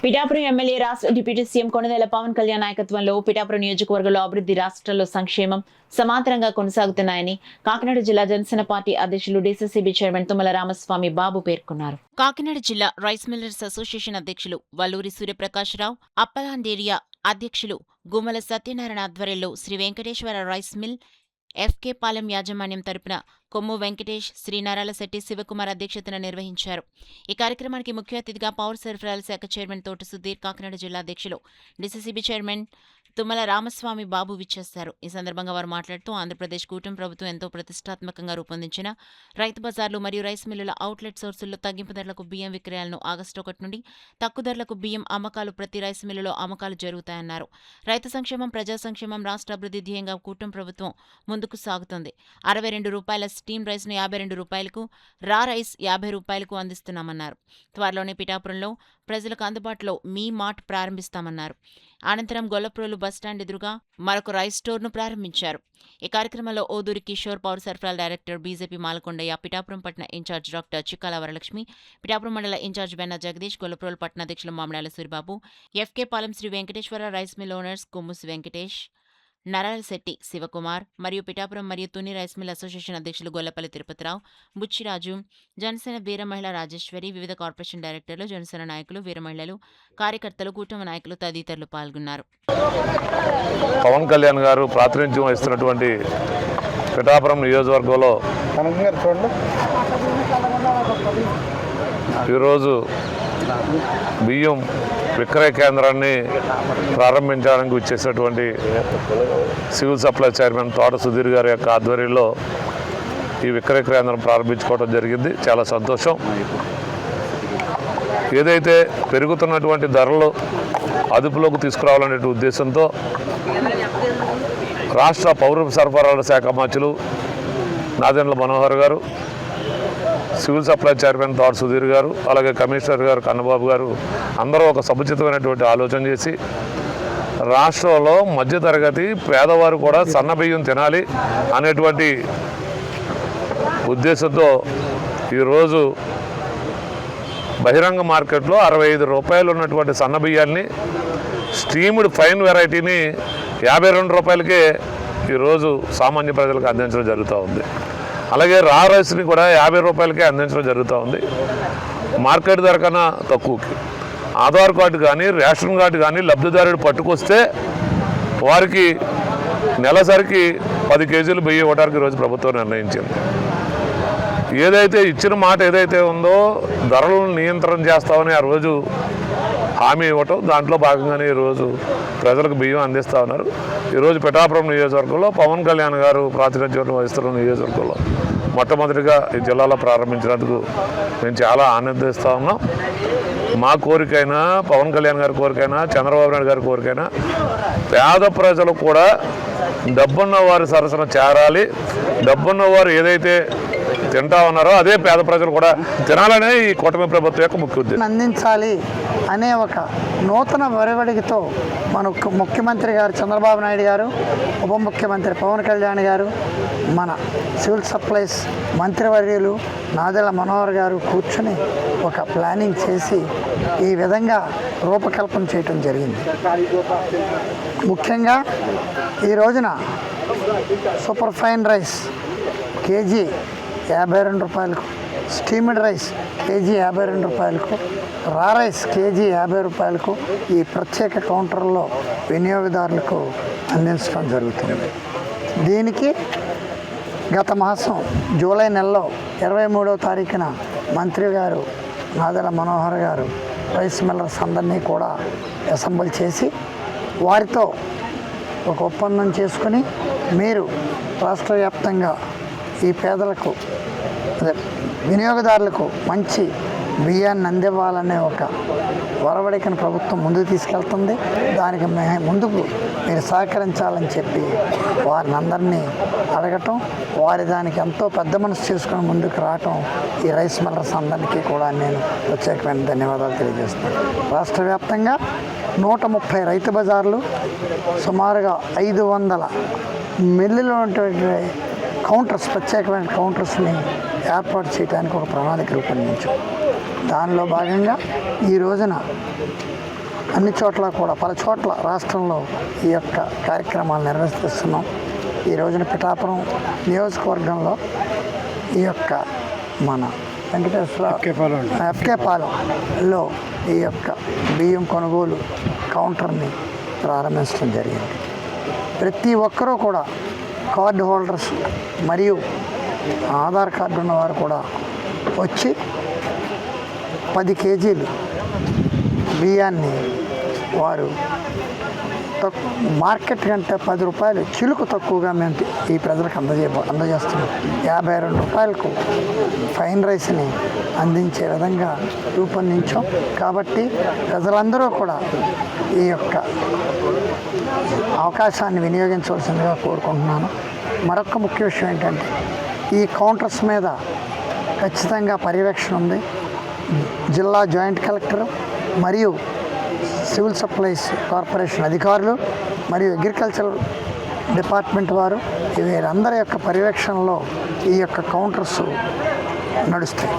Pithapuram MLA రాష్ట్ర deputy CM Konidela Pawan Kalyan నాయకత్వంలో పిఠాపురం నియోజకవర్గంలో అభివృద్ధి రాష్ట్రంలో సంక్షేమం సమాంతరంగా కొనసాగుతున్నాయని కాకినాడ జిల్లా జనసేన పార్టీ అధ్యక్షులు డీసీసీబీ చైర్మన్ తుమ్మల రామస్వామి బాబు పేర్కొన్నారు. కాకినాడ జిల్లా రైస్ మిల్లర్స్ అసోసియేషన్ అధ్యక్షులు వల్లూరి సూర్యప్రకాశ్రావు, అప్పలాండేరియా అధ్యక్షులు గుమ్మల సత్యనారాయణ ఆధ్వర్యంలో Shri Venkateswara rice mill F K Palem యాజమాన్యం తరపున కొమ్ము వెంకటేష్, శ్రీ నరాలశెట్టి శివకుమార్ అధ్యక్షతన నిర్వహించారు. ఈ కార్యక్రమానికి ముఖ్య అతిథిగా పౌర సరఫరాల శాఖ చైర్మన్ తోట సుధీర్, కాకినాడ జిల్లా అధ్యక్షులు డీసీసీబీ చైర్మన్ తుమ్మల రామస్వామి బాబు విచ్చేశారు. ఈ సందర్భంగా వారు మాట్లాడుతూ ఆంధ్రప్రదేశ్ కూటమి ప్రభుత్వం ఎంతో ప్రతిష్టాత్మకంగా రూపొందించిన రైతు బజార్లు మరియు రైస్ మిల్లుల అవుట్లెట్ సోర్సుల్లో తగ్గింపు ధరలకు బియ్యం విక్రయాలను ఆగస్టు 1 నుండి తక్కువ ధరలకు బియ్యం అమ్మకాలు ప్రతి రైస్ మిల్లులో అమ్మకాలు జరుగుతాయన్నారు. రైతు సంక్షేమం, ప్రజా సంక్షేమం, రాష్ట్ర అభివృద్ధి ధ్యేయంగా కూటమి ప్రభుత్వం ముందుకు సాగుతోంది. 62 రూపాయల స్టీమ్ రైస్ను 52 రూపాయలకు, రా రైస్ 50 రూపాయలకు అందిస్తున్నామన్నారు. త్వరలోనే పిఠాపురంలో ప్రజలకు అందుబాటులో మీ మార్ట్ ప్రారంభిస్తామన్నారు. అనంతరం గొల్లప్రోలు బస్టాండ్ ఎదురుగా మరొక రైస్ స్టోర్ను ప్రారంభించారు. ఈ కార్యక్రమంలో ఓదూరి కిషోర్, పౌర సరఫరాల డైరెక్టర్ బీజేపీ మాలకొండయ్య, పిఠాపురం పట్టణ ఇన్ఛార్జ్ డాక్టర్ చిక్కాల వరలక్ష్మి, పిఠాపురం మండల ఇన్ఛార్జ్ బెన్న జగదీష్, గొల్లప్రోలు పట్టణ అధ్యక్షులు Mamidala Suribabu, FK Palem Shri Venkateswara rice mill owners Kommusi Venkatesh, Naralasetti Sivakumar మరియు పిఠాపురం మరియు తుని రైస్ మిల్ అసోసియేషన్ అధ్యక్షులు గొల్లపల్లి తిరుపతిరావు, బుచ్చిరాజు, జనసేన వీర మహిళ రాజేశ్వరి, వివిధ కార్పొరేషన్ డైరెక్టర్లు, జనసేన నాయకులు, వీర మహిళలు, కార్యకర్తలు, కూటమి నాయకులు తదితరులు పాల్గొన్నారు. పవన్ కళ్యాణ్ గారు ప్రాతినిధ్యం వహిస్తున్నటువంటి పిఠాపురం నియోజకవర్గంలో ఈరోజు బియ్యం విక్రయ కేంద్రాన్ని ప్రారంభించడానికి వచ్చేసినటువంటి సివిల్ సప్లై చైర్మన్ తోట సుధీర్ గారి యొక్క ఆధ్వర్యంలో ఈ విక్రయ కేంద్రం ప్రారంభించుకోవడం జరిగింది. చాలా సంతోషం. ఏదైతే పెరుగుతున్నటువంటి ధరలు అదుపులోకి తీసుకురావాలనే ఉద్దేశంతో రాష్ట్ర పౌర సరఫరాల శాఖ మంత్రులు నాదెండ్ల మనోహర్ గారు, సివిల్ సప్లై చైర్మన్ తోట సుధీర్ గారు, అలాగే కమిషనర్ గారు కన్నబాబు గారు అందరూ ఒక సముచితమైనటువంటి ఆలోచన చేసి రాష్ట్రంలో మధ్యతరగతి పేదవారు కూడా సన్న బియ్యం తినాలి అనేటువంటి ఉద్దేశంతో ఈరోజు బహిరంగ మార్కెట్లో 65 రూపాయలు ఉన్నటువంటి సన్న బియ్యాన్ని స్టీమ్డ్ ఫైన్ వెరైటీని 52 రూపాయలకే ఈరోజు సామాన్య ప్రజలకు అందించడం జరుగుతూ ఉంది. అలాగే రా రైస్ని కూడా 50 రూపాయలకే అందించడం జరుగుతూ ఉంది. మార్కెట్ ధర కన్నా తక్కువకి ఆధార్ కార్డు కానీ రేషన్ కార్డు కానీ లబ్ధిదారుడు పట్టుకొస్తే వారికి నెలసరికి 10 కేజీలు బియ్యం ఇవ్వడానికి ఈరోజు ప్రభుత్వం నిర్ణయించింది. ఏదైతే ఇచ్చిన మాట ఏదైతే ఉందో ధరలను నియంత్రణ చేస్తామని ఆ రోజు హామీ ఇవ్వటం, దాంట్లో భాగంగానే ఈరోజు ప్రజలకు బియ్యం అందిస్తూ ఉన్నారు. ఈరోజు పిఠాపురం నియోజకవర్గంలో పవన్ కళ్యాణ్ గారు ప్రాతినిధ్యం వహిస్తున్న నియోజకవర్గంలో మొట్టమొదటిగా ఈ జిల్లాలో ప్రారంభించినందుకు మేము చాలా ఆనందిస్తూ ఉన్నాం. మా కోరికైనా, పవన్ కళ్యాణ్ గారి కోరికైనా, చంద్రబాబు నాయుడు గారి కోరికైనా పేద ప్రజలు కూడా డబ్బున్న వారి సరసన చేరాలి. డబ్బున్న వారు ఏదైతే తింటా ఉన్నారో అదే పేద ప్రజలు కూడా తినాలనే ఈ కూటమి ప్రభుత్వం యొక్క ముఖ్య ఉద్దేశం. అందించాలి అనే ఒక నూతన ఒరవడితో మన ముఖ్యమంత్రి గారు చంద్రబాబు నాయుడు గారు, ఉప ముఖ్యమంత్రి పవన్ కళ్యాణ్ గారు, మన సివిల్ సప్లైస్ మంత్రివర్యులు నాదెళ్ల మనోహర్ గారు కూర్చొని ఒక ప్లానింగ్ చేసి ఈ విధంగా రూపకల్పన చేయటం జరిగింది. ముఖ్యంగా ఈ రోజున సూపర్ ఫైన్ రైస్ కేజీ 52 రూపాయలకు, స్టీమ్డ్ రైస్ కేజీ 52 రూపాయలకు, రా రైస్ కేజీ 50 రూపాయలకు ఈ ప్రత్యేక కౌంటర్లో వినియోగదారులకు అందించడం జరుగుతుంది. దీనికి గత మాసం జూలై నెలలో 23వ తారీఖున మంత్రి గారు నాదెళ్ల మనోహర్ గారు రైస్ మిల్లర్స్ అందరినీ కూడా అసెంబ్లీ చేసి వారితో ఒక ఒప్పందం చేసుకుని మీరు రాష్ట్ర వ్యాప్తంగా ఈ పేదలకు వినియోగదారులకు మంచి బియ్యాన్ని అందివ్వాలనే ఒక ఒరవడికను ప్రభుత్వం ముందుకు తీసుకెళ్తుంది. దానికి ముందుకు మీరు సహకరించాలని చెప్పి వారిని అందరినీ అడగటం, వారి దానికి ఎంతో పెద్ద మనసు చేసుకుని ముందుకు రావటం ఈ రైస్ మిల్లర్స్ అందరికీ కూడా నేను ప్రత్యేకమైన ధన్యవాదాలు తెలియజేస్తున్నాను. రాష్ట్ర వ్యాప్తంగా 130 రైతు బజార్లు, సుమారుగా 500 మిల్లులో ఉన్నటువంటి కౌంటర్స్, ప్రత్యేకమైన కౌంటర్స్ని ఏర్పాటు చేయడానికి ఒక ప్రణాళిక రూపొందించాం. దానిలో భాగంగా ఈ రోజున అన్ని చోట్ల కూడా పలు చోట్ల రాష్ట్రంలో ఈ యొక్క కార్యక్రమాలు నిర్వహిస్తున్నాం. ఈ రోజున పిఠాపురం నియోజకవర్గంలో ఈ యొక్క మన వెంకటేశ్వర ఎఫ్కే పాలెంలో ఈ యొక్క బియ్యం కొనుగోలు కౌంటర్ని ప్రారంభించడం జరిగింది. ప్రతి ఒక్కరూ కూడా కార్డు హోల్డర్స్ మరియు ఆధార్ కార్డు ఉన్నవారు కూడా వచ్చి 10 కేజీలు బియ్యాన్ని వారు మార్కెట్ కంటే 10 రూపాయలు చిలుకు తక్కువగా మేము ఈ ప్రజలకు అందజేస్తున్నాం. 52 రూపాయలకు ఫైన్ రైస్ని అందించే విధంగా రూపొందించాం. కాబట్టి ప్రజలందరూ కూడా ఈ యొక్క అవకాశాన్ని వినియోగించవలసిందిగా కోరుకుంటున్నాను. మరొక ముఖ్య విషయం ఏంటంటే ఈ కౌంటర్స్ మీద ఖచ్చితంగా పర్యవేక్షణ ఉంది. జిల్లా జాయింట్ కలెక్టర్ మరియు సివిల్ సప్లైస్ కార్పొరేషన్ అధికారులు మరియు అగ్రికల్చర్ డిపార్ట్మెంట్ వారు వీరందరి యొక్క పర్యవేక్షణలో ఈ యొక్క కౌంటర్స్ నడుస్తాయి.